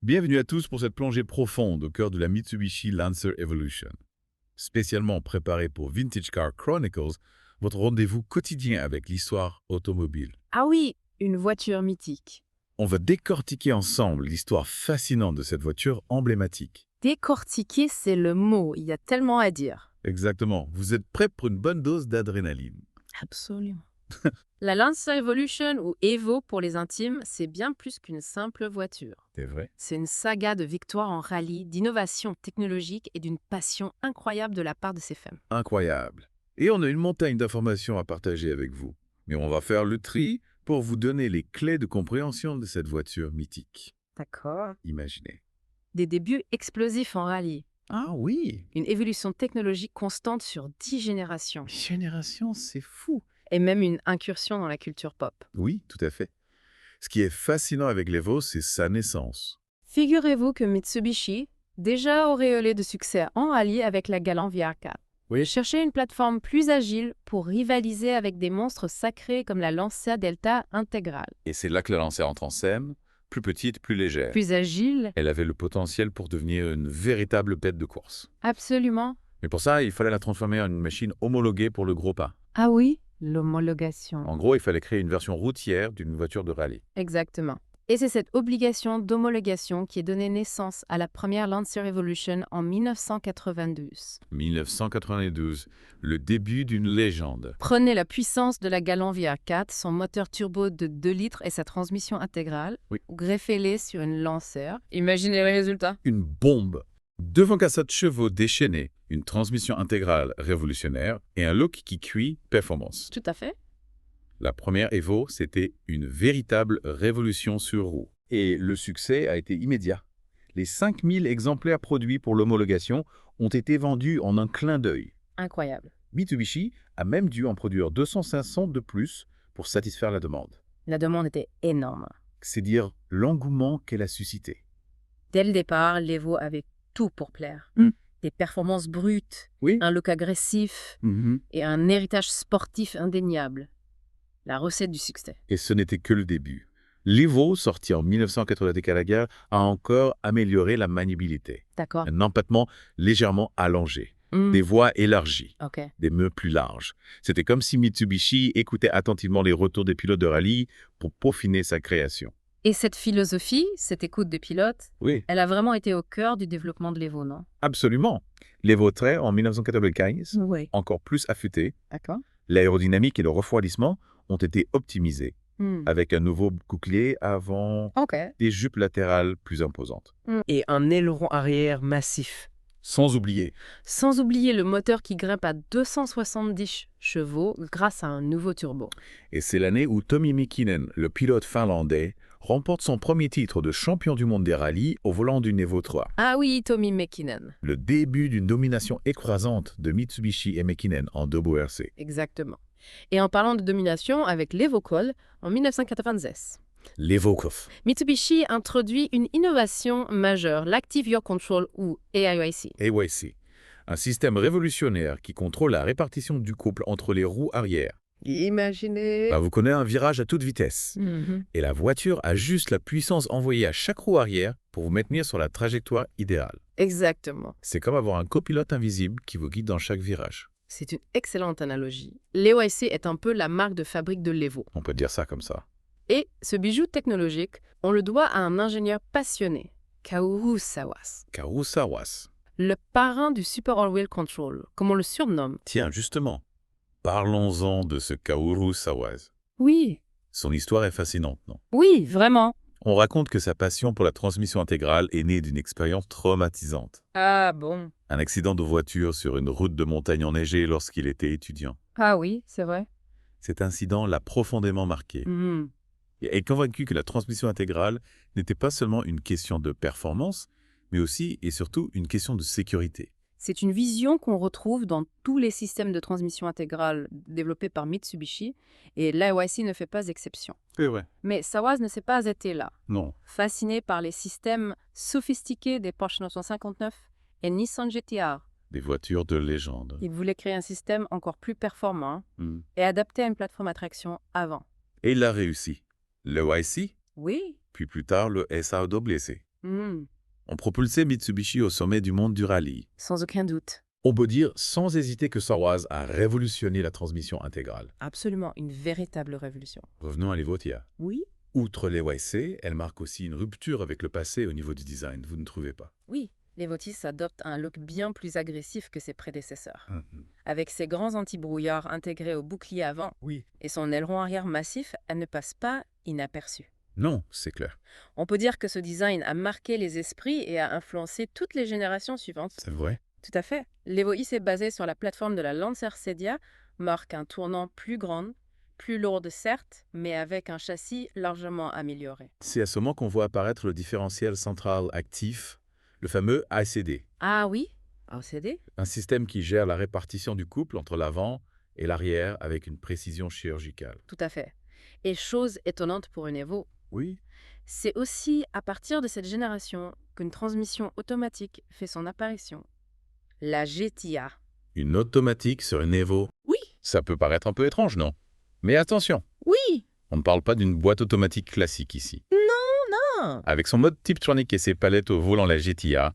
Bienvenue à tous pour cette plongée profonde au cœur de la Mitsubishi Lancer Evolution. Spécialement préparé pour Vintage Car Chronicles, votre rendez-vous quotidien avec l'histoire automobile. Ah oui, une voiture mythique. On va décortiquer ensemble l'histoire fascinante de cette voiture emblématique. Décortiquer, c'est le mot, il y a tellement à dire. Exactement, vous êtes prêts pour une bonne dose d'adrénaline. Absolument. La Lancer Evolution, ou Evo pour les intimes, c'est bien plus qu'une simple voiture. C'est vrai? C'est une saga de victoires en rallye, d'innovation technologique et d'une passion incroyable de la part de ses fans. Incroyable. Et on a une montagne d'informations à partager avec vous. Mais on va faire le tri pour vous donner les clés de compréhension de cette voiture mythique. D'accord. Imaginez. Des débuts explosifs en rallye. Ah oui! Une évolution technologique constante sur 10 générations. Génération, c'est fou! Et même une incursion dans la culture pop. Oui, tout à fait. Ce qui est fascinant avec l'Evo, c'est sa naissance. Figurez-vous que Mitsubishi, déjà auréolé de succès en rallye avec la Galant VR4, Oui. cherchait une plateforme plus agile pour rivaliser avec des monstres sacrés comme la Lancia Delta intégrale. Et c'est là que la Lancer entre en scène, plus petite, plus légère. Plus agile? Elle avait le potentiel pour devenir une véritable bête de course. Absolument. Mais pour ça, il fallait la transformer en une machine homologuée pour le gros pas. Ah oui, l'homologation. En gros, il fallait créer une version routière d'une voiture de rallye. Exactement. Et c'est cette obligation d'homologation qui a donné naissance à la première Lancer Evolution en 1992. 1992, le début d'une légende. Prenez la puissance de la Galant VR4, son moteur turbo de 2 litres et sa transmission intégrale, Oui. greffez-les sur une Lancer. Imaginez le résultat. Une bombe. 204 chevaux déchaînés, une transmission intégrale révolutionnaire et un look qui cuit performance. Tout à fait. La première Evo, c'était une véritable révolution sur roue. Et le succès a été immédiat. Les 5000 exemplaires produits pour l'homologation ont été vendus en un clin d'œil. Incroyable. Mitsubishi a même dû en produire 200-500 de plus pour satisfaire la demande. La demande était énorme. C'est dire l'engouement qu'elle a suscité. Dès le départ, l'Evo avait tout pour plaire. Des performances brutes, Oui. un look agressif et un héritage sportif indéniable. La recette du succès. Et ce n'était que le début. L'Evo, sorti en 1990 à la guerre, a encore amélioré la maniabilité. D'accord. Un empattement légèrement allongé, Hmm. des voies élargies, Ok. des meux plus larges. C'était comme si Mitsubishi écoutait attentivement les retours des pilotes de rallye pour peaufiner sa création. Et cette philosophie, cette écoute des pilotes, Oui, elle a vraiment été au cœur du développement de l'Evo, non? absolument. L'Evo 13 en 1995, Oui. encore plus affûté, D'accord. l'aérodynamique et le refroidissement ont été optimisés, Hmm. avec un nouveau bouclier avant Ok. des jupes latérales plus imposantes. Et un aileron arrière massif. Sans oublier, Sans oublier le moteur qui grimpe à 270 chevaux grâce à un nouveau turbo. et c'est l'année où Tommi Mäkinen, le pilote finlandais, remporte son premier titre de champion du monde des rallyes au volant d'une Evo 3. Ah oui, Tommi Mäkinen. Le début d'une domination écrasante de Mitsubishi et Mäkinen en WRC. Exactement. Et en parlant de domination, avec l'Evo-Call, en 1996, L'Evo Coff. Mitsubishi introduit une innovation majeure, l'Active Yaw Control ou AIYC. AYC. Un système révolutionnaire qui contrôle la répartition du couple entre les roues arrière. Imaginez... Vous connaissez un virage à toute vitesse. Mhm. Et la voiture ajuste la puissance envoyée à chaque roue arrière pour vous maintenir sur la trajectoire idéale. Exactement. C'est comme avoir un copilote invisible qui vous guide dans chaque virage. C'est une excellente analogie. L'AIYC est un peu la marque de fabrique de l'Evo. On peut dire ça comme ça. Et ce bijou technologique, on le doit à un ingénieur passionné, Kaoru Sawas, Kaoru Sawas. le parrain du Super All-Wheel Control, comme on le surnomme. Tiens, justement, parlons-en de ce Kaoru Sawas. Oui, Son histoire est fascinante, non? oui, vraiment. On raconte que sa passion pour la transmission intégrale est née d'une expérience traumatisante. Ah bon. Un accident de voiture sur une route de montagne enneigée lorsqu'il était étudiant. Ah oui, c'est vrai. Cet incident l'a profondément marqué. Mhm. Il est convaincu que la transmission intégrale n'était pas seulement une question de performance, mais aussi et surtout une question de sécurité. C'est une vision qu'on retrouve dans tous les systèmes de transmission intégrale développés par Mitsubishi, et l'AIYC ne fait pas exception. C'est vrai. Mais Sawas ne s'est pas arrêté là. Non. Fasciné par les systèmes sophistiqués des Porsche 959 et Nissan GT-R, Des voitures de légende. il voulait créer un système encore plus performant Hmm. et adapté à une plateforme à traction avant. Et il l'a réussi. Le YC, Oui, puis plus tard le SAWC. Hmm, On propulsait Mitsubishi au sommet du monde du rallye. sans aucun doute. On peut dire sans hésiter que Star Wars a révolutionné la transmission intégrale. Absolument, une véritable révolution. Revenons à l'Evo TIA. Oui? Outre les YC, elle marque aussi une rupture avec le passé au niveau du design, vous ne trouvez pas? Oui, l'Evotis adopte un look bien plus agressif que ses prédécesseurs. Mhm. Avec ses grands anti-brouillards intégrés au bouclier avant Oui. et son aileron arrière massif, elle ne passe pas inaperçue. Non, c'est clair. On peut dire que ce design a marqué les esprits et a influencé toutes les générations suivantes. C'est vrai. Tout à fait. L'Evo Is est basé sur la plateforme de la Lancer Sedia, marque un tournant plus grand, plus lourde certes, mais avec un châssis largement amélioré. C'est à ce moment qu'on voit apparaître le différentiel central actif, le fameux ACD, Ah oui? ACD? un système qui gère la répartition du couple entre l'avant et l'arrière avec une précision chirurgicale. Tout à fait. Et chose étonnante pour une Evo, Oui. c'est aussi à partir de cette génération qu'une transmission automatique fait son apparition. La GTIA. Une automatique sur une Evo. Oui, Ça peut paraître un peu étrange, non? Mais attention, oui, on ne parle pas d'une boîte automatique classique ici. non. Avec son mode Tiptronic et ses palettes au volant, la GTIA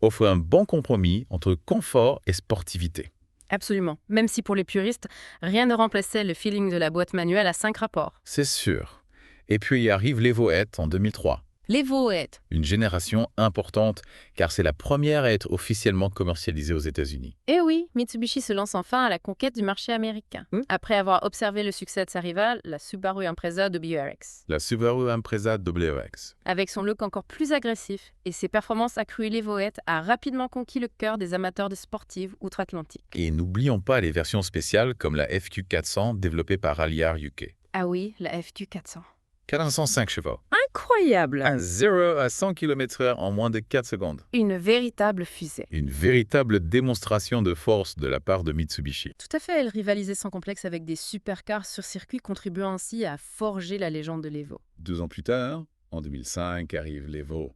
offre un bon compromis entre confort et sportivité. Absolument. Même si pour les puristes, rien ne remplaçait le feeling de la boîte manuelle à 5 rapports. C'est sûr. Et puis arrive l'Evo-Ette en 2003. L'Evo-Ette. Une génération importante, car c'est la première à être officiellement commercialisée aux États-Unis. Eh oui, Mitsubishi se lance enfin à la conquête du marché américain. Après avoir observé le succès de sa rivale, la Subaru Impreza WRX. La Subaru Impreza WRX. Avec son look encore plus agressif et ses performances accrues, l'Evo-Ette a rapidement conquis le cœur des amateurs de sportives outre-Atlantique. Et n'oublions pas les versions spéciales comme la FQ400 développée par Ralliart UK. Ah oui, la FQ 400. 405 chevaux. Incroyable! Un 0 à 100 km/h en moins de 4 secondes. Une véritable fusée. Une véritable démonstration de force de la part de Mitsubishi. Tout à fait, elle rivalisait sans complexe avec des supercars sur circuit, contribuant ainsi à forger la légende de l'Evo. 2 ans plus tard, en 2005, arrive l'Evo.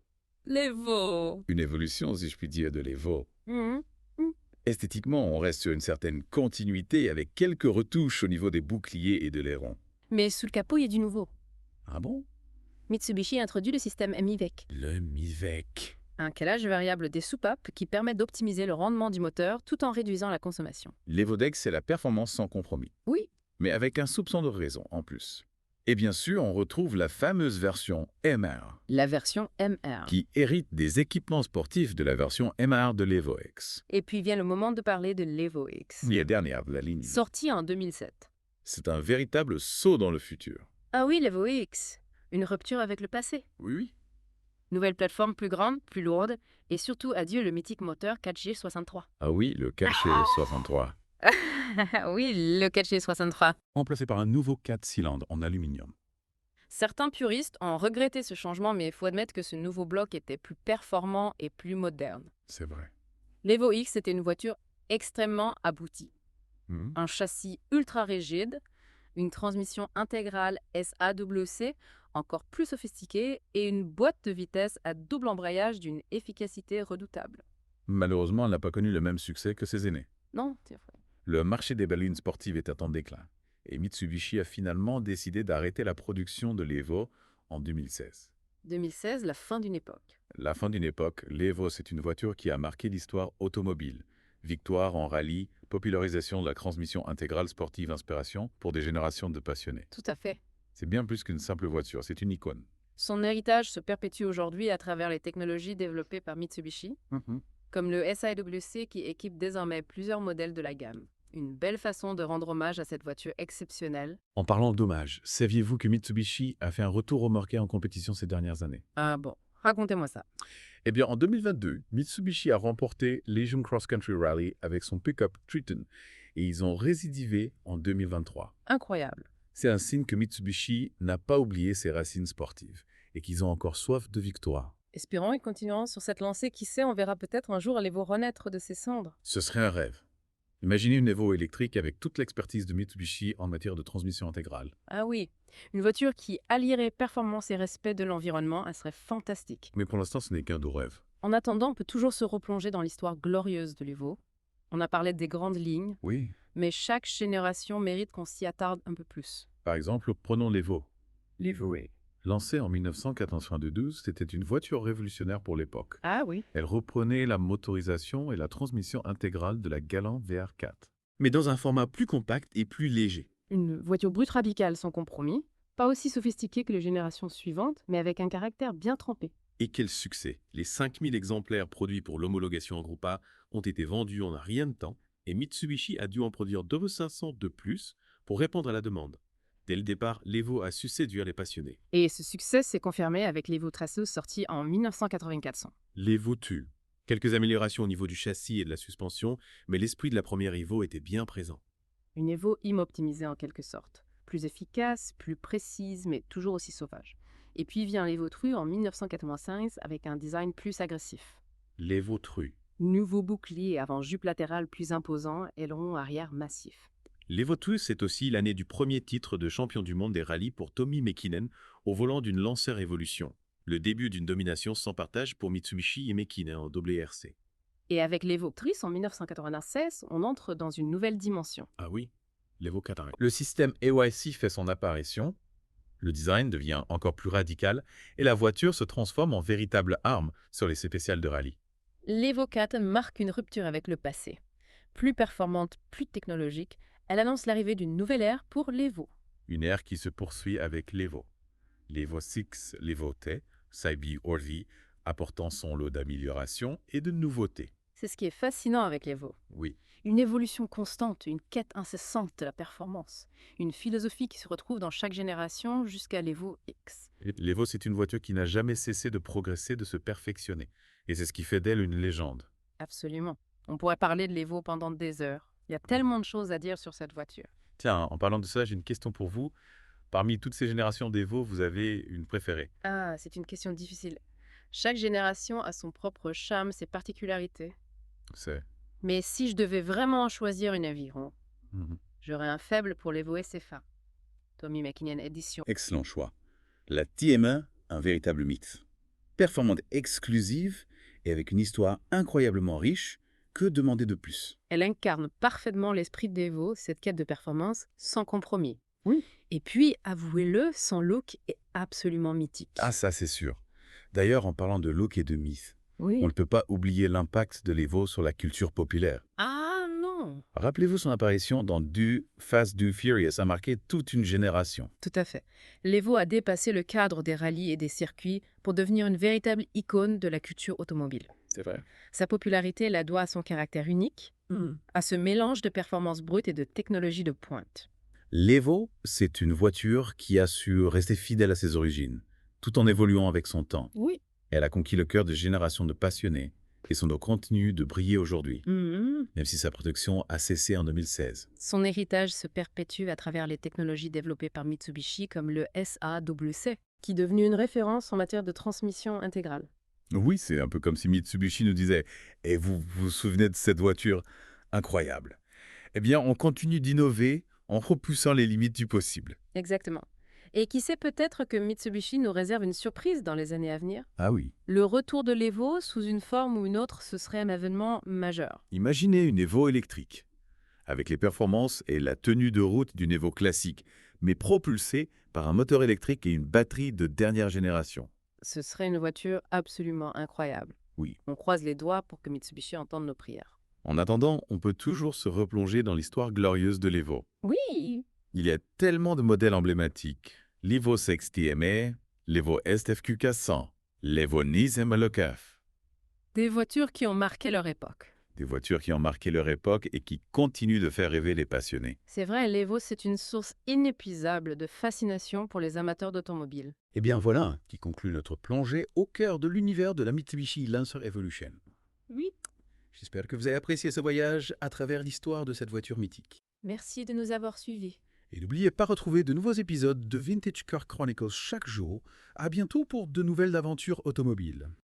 L'Evo! Une évolution, si je puis dire, de l'Evo. Mhm. Esthétiquement, on reste sur une certaine continuité avec quelques retouches au niveau des boucliers et de l'aileron. Mais sous le capot, il y a du nouveau. Ah bon? Mitsubishi introduit le système MIVEC, Le MIVEC. un calage variable des soupapes qui permet d'optimiser le rendement du moteur tout en réduisant la consommation. L'Evodex, c'est la performance sans compromis. Oui, Mais avec un soupçon de raison en plus. Et bien sûr, on retrouve la fameuse version MR, la version MR. qui hérite des équipements sportifs de la version MR de l'Evo-X. Et puis vient le moment de parler de l'Evo X, La dernière de la ligne. sorti en 2007. C'est un véritable saut dans le futur. Ah oui, l'Evo X, une rupture avec le passé. Oui, oui. Nouvelle plateforme plus grande, plus lourde, et surtout adieu le mythique moteur 4G63. Ah oui, le 4G63. Oui, le 4G63. Remplacé par un nouveau 4 cylindres en aluminium. Certains puristes ont regretté ce changement, mais il faut admettre que ce nouveau bloc était plus performant et plus moderne. C'est vrai. L'Evo X était une voiture extrêmement aboutie. Mhm. Un châssis ultra rigide, une transmission intégrale SAWC encore plus sophistiquée et une boîte de vitesse à double embrayage d'une efficacité redoutable. Malheureusement, elle n'a pas connu le même succès que ses aînés. Non, c'est vrai. Le marché des berlines sportives était en déclin. Et Mitsubishi a finalement décidé d'arrêter la production de l'Evo en 2016. 2016, la fin d'une époque. La fin d'une époque, l'Evo, c'est une voiture qui a marqué l'histoire automobile. Victoire en rallye, popularisation de la transmission intégrale sportive inspiration pour des générations de passionnés. Tout à fait. C'est bien plus qu'une simple voiture, c'est une icône. Son héritage se perpétue aujourd'hui à travers les technologies développées par Mitsubishi, comme le SIWC qui équipe désormais plusieurs modèles de la gamme. Une belle façon de rendre hommage à cette voiture exceptionnelle. En parlant d'hommage, saviez-vous que Mitsubishi a fait un retour remorqué en compétition ces dernières années? Ah bon, racontez-moi ça. Eh bien, en 2022, Mitsubishi a remporté l'Asian Cross Country Rally avec son pick-up Triton et ils ont récidivé en 2023. Incroyable. C'est un signe que Mitsubishi n'a pas oublié ses racines sportives et qu'ils ont encore soif de victoire. Espérons et continuons sur cette lancée. Qui sait, on verra peut-être un jour l'Evo renaître de ses cendres. Ce serait un rêve. Imaginez une Evo électrique avec toute l'expertise de Mitsubishi en matière de transmission intégrale. Ah oui, une voiture qui allierait performance et respect de l'environnement, elle serait fantastique. Mais pour l'instant, ce n'est qu'un doux rêve. En attendant, on peut toujours se replonger dans l'histoire glorieuse de l'Evo. On a parlé des grandes lignes, Oui. mais chaque génération mérite qu'on s'y attarde un peu plus. Par exemple, prenons l'Evo. L'Evo. Lancée en 1992, c'était une voiture révolutionnaire pour l'époque. Ah oui. Elle reprenait la motorisation et la transmission intégrale de la Galant VR4. Mais dans un format plus compact et plus léger. Une voiture brute radicale sans compromis, pas aussi sophistiquée que les générations suivantes, mais avec un caractère bien trempé. Et quel succès! Les 5000 exemplaires produits pour l'homologation en groupe A ont été vendus en un rien de temps et Mitsubishi a dû en produire 2500 de plus pour répondre à la demande. Dès le départ, l'Evo a su séduire les passionnés. Et ce succès s'est confirmé avec l'Evo Trasso sorti en 1994. L'Evo tue. Quelques améliorations au niveau du châssis et de la suspension, mais l'esprit de la première Evo était bien présent. Une Evo optimisée en quelque sorte. Plus efficace, plus précise, mais toujours aussi sauvage. Et puis vient l'Evo Tru en 1995 avec un design plus agressif. L'Evo Tru. Nouveau bouclier avant jupe latérale plus imposant, aileron arrière massif. L'Evo Tru, c'est aussi l'année du premier titre de champion du monde des rallyes pour Tommi Mäkinen au volant d'une Lancer Evolution. Le début d'une domination sans partage pour Mitsubishi et Mäkinen en WRC. Et avec l'Evo Tris en 1996, on entre dans une nouvelle dimension. Ah oui, l'Evo 4. Le système AYC fait son apparition, le design devient encore plus radical et la voiture se transforme en véritable arme sur les spéciales de rallye. L'Evo 4 marque une rupture avec le passé. Plus performante, plus technologique, elle annonce l'arrivée d'une nouvelle ère pour l'Evo. Une ère qui se poursuit avec l'Evo. L'Evo 6, l'Evo T, Saibi Orvi, apportant son lot d'améliorations et de nouveautés. C'est ce qui est fascinant avec l'Evo. Oui, Une évolution constante, une quête incessante de la performance. Une philosophie qui se retrouve dans chaque génération jusqu'à l'Evo X. l'Evo c'est une voiture qui n'a jamais cessé de progresser, de se perfectionner. Et c'est ce qui fait d'elle une légende. Absolument. On pourrait parler de l'Evo pendant des heures. Il y a tellement de choses à dire sur cette voiture. Tiens, en parlant de ça, j'ai une question pour vous. Parmi toutes ces générations d'Evo, vous avez une préférée? Ah, c'est une question difficile. Chaque génération a son propre charme, ses particularités. C'est... Mais si je devais vraiment choisir une aviron, Mhm. j'aurais un faible pour l'Evo SFA. Tommi Mäkinen Edition. Excellent choix. La TM1, un véritable mythe. Performante exclusive et avec une histoire incroyablement riche, que demander de plus? Elle incarne parfaitement l'esprit d'Evo, cette quête de performance sans compromis. Oui. Et puis, avouez-le, son look est absolument mythique. Ah, ça c'est sûr. D'ailleurs, en parlant de look et de mythe, oui. on ne peut pas oublier l'impact de l'Evo sur la culture populaire. Ah non. Rappelez-vous son apparition dans Do Fast, Do Furious a marqué toute une génération. Tout à fait. L'Evo a dépassé le cadre des rallyes et des circuits pour devenir une véritable icône de la culture automobile. C'est vrai. Sa popularité la doit à son caractère unique, à ce mélange de performances brutes et de technologie de pointe. L'Evo, c'est une voiture qui a su rester fidèle à ses origines, tout en évoluant avec son temps. Oui. Elle a conquis le cœur de générations de passionnés et son nom continue de briller aujourd'hui, même si sa production a cessé en 2016. Son héritage se perpétue à travers les technologies développées par Mitsubishi comme le SAWC, qui est devenu une référence en matière de transmission intégrale. Oui, c'est un peu comme si Mitsubishi nous disait « Et vous vous souvenez de cette voiture incroyable ?» Eh bien, on continue d'innover en repoussant les limites du possible. Exactement. Et qui sait peut-être que Mitsubishi nous réserve une surprise dans les années à venir? Ah oui. Le retour de l'Evo, sous une forme ou une autre, ce serait un événement majeur. Imaginez une Evo électrique, avec les performances et la tenue de route d'une Evo classique, mais propulsée par un moteur électrique et une batterie de dernière génération. Ce serait une voiture absolument incroyable. Oui. On croise les doigts pour que Mitsubishi entende nos prières. En attendant, on peut toujours se replonger dans l'histoire glorieuse de l'Evo. Oui. Il y a tellement de modèles emblématiques. L'Evo 6 TMA, l'Evo SFQ 100, l'Evo Nice MLKF. Des voitures qui ont marqué leur époque. Des voitures qui ont marqué leur époque et qui continuent de faire rêver les passionnés. C'est vrai, l'Evo, c'est une source inépuisable de fascination pour les amateurs d'automobile. Eh bien voilà qui conclut notre plongée au cœur de l'univers de la Mitsubishi Lancer Evolution. Oui. J'espère que vous avez apprécié ce voyage à travers l'histoire de cette voiture mythique. Merci de nous avoir suivis. Et n'oubliez pas de retrouver de nouveaux épisodes de Vintage Car Chronicles chaque jour. À bientôt pour de nouvelles aventures automobiles.